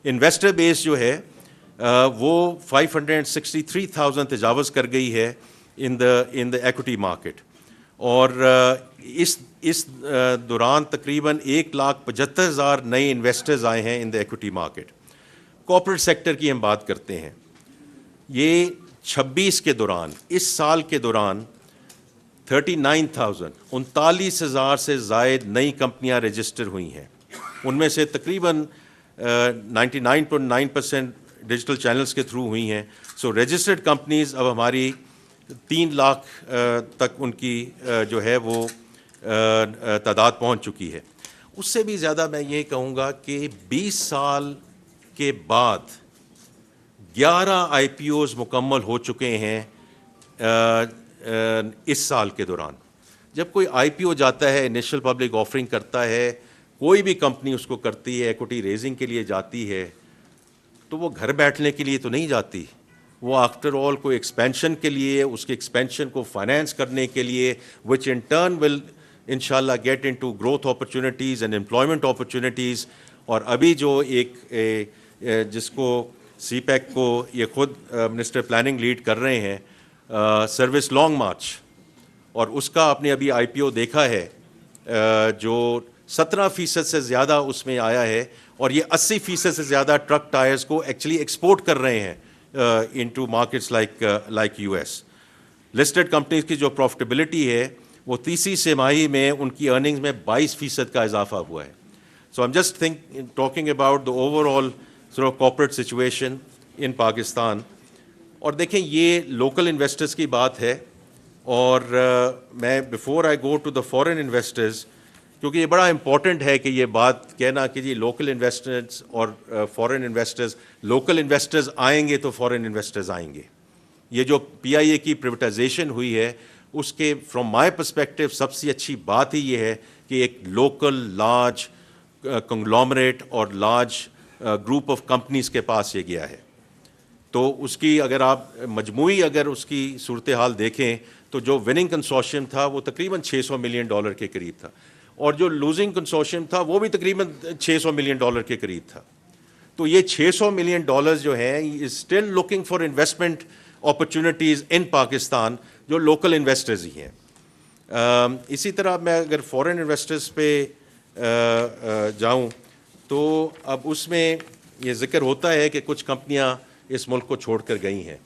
Investor بیس جو ہے وہ 563,000 تجاوز کر گئی ہے ان دا ایکوٹی مارکیٹ، اور اس دوران تقریباً 1,75,000 نئے انویسٹرز آئے ہیں ان دا ایکوٹی مارکیٹ۔ کارپوریٹ سیکٹر کی ہم بات کرتے ہیں، یہ 26 کے دوران، اس سال کے دوران 39,000 سے زائد نئی کمپنیاں رجسٹر ہوئی ہیں، ان میں سے تقریباً 99.9% ڈیجیٹل چینلز کے تھرو ہوئی ہیں۔ سو رجسٹرڈ کمپنیز اب ہماری 3 لاکھ تک ان کی جو ہے وہ تعداد پہنچ چکی ہے۔ اس سے بھی زیادہ میں یہ کہوں گا کہ 20 سال کے بعد 11 آئی پی اوز مکمل ہو چکے ہیں اس سال کے دوران۔ جب کوئی آئی پی او جاتا ہے، انیشل پبلک آفرنگ کرتا ہے، کوئی بھی کمپنی اس کو کرتی ہے، ایکوٹی ریزنگ کے لیے جاتی ہے، تو وہ گھر بیٹھنے کے لیے تو نہیں جاتی، وہ آفٹر آل کوئی ایکسپینشن کے لیے، اس کے ایکسپینشن کو فائنینس کرنے کے لیے، وچ ان ٹرن ول انشاءاللہ get into growth opportunities and employment opportunities. اور ابھی جو ایک جس کو سی پیک کو یہ خود منسٹر پلاننگ لیڈ کر رہے ہیں، سروس لانگ مارچ، اور اس کا آپ نے ابھی آئی پی او دیکھا ہے جو 17% سے زیادہ اس میں آیا ہے، اور یہ 80% سے زیادہ ٹرک ٹائرز کو ایکچولی ایکسپورٹ کر رہے ہیں into markets like U S. Listed companies کی جو پروفٹیبلٹی ہے وہ تیسری سہ ماہی میں ان کی ارننگز میں 22% کا اضافہ ہوا ہے۔ سو I'm just talking about the overall sort of corporate situation in Pakistan. اور دیکھیں یہ لوکل انویسٹرز کی بات ہے، اور میں before I go to the foreign investors, کیونکہ یہ بڑا امپورٹنٹ ہے کہ یہ بات کہنا کہ جی لوکل انویسٹرز اور فورن انویسٹرز، لوکل انویسٹرز آئیں گے تو فورن انویسٹرز آئیں گے۔ یہ جو پی آئی اے کی پریویٹائزیشن ہوئی ہے، اس کے فرام مائی پرسپیکٹو سب سے اچھی بات ہی یہ ہے کہ ایک لوکل لارج کنگلومریٹ اور لارج گروپ آف کمپنیز کے پاس یہ گیا ہے۔ تو اس کی اگر آپ مجموعی اگر اس کی صورتحال دیکھیں تو جو وننگ کنسورشیم تھا وہ تقریباً $600 ملین کے قریب تھا، اور جو لوزنگ کنسورشیم تھا وہ بھی تقریباً $600 ملین کے قریب تھا۔ تو یہ $600 ملین جو ہیں is still looking for investment opportunities in Pakistan, جو لوکل انویسٹرز ہی ہیں۔ اسی طرح میں اگر فورن انویسٹرز پہ جاؤں تو اب اس میں یہ ذکر ہوتا ہے کہ کچھ کمپنیاں اس ملک کو چھوڑ کر گئی ہیں۔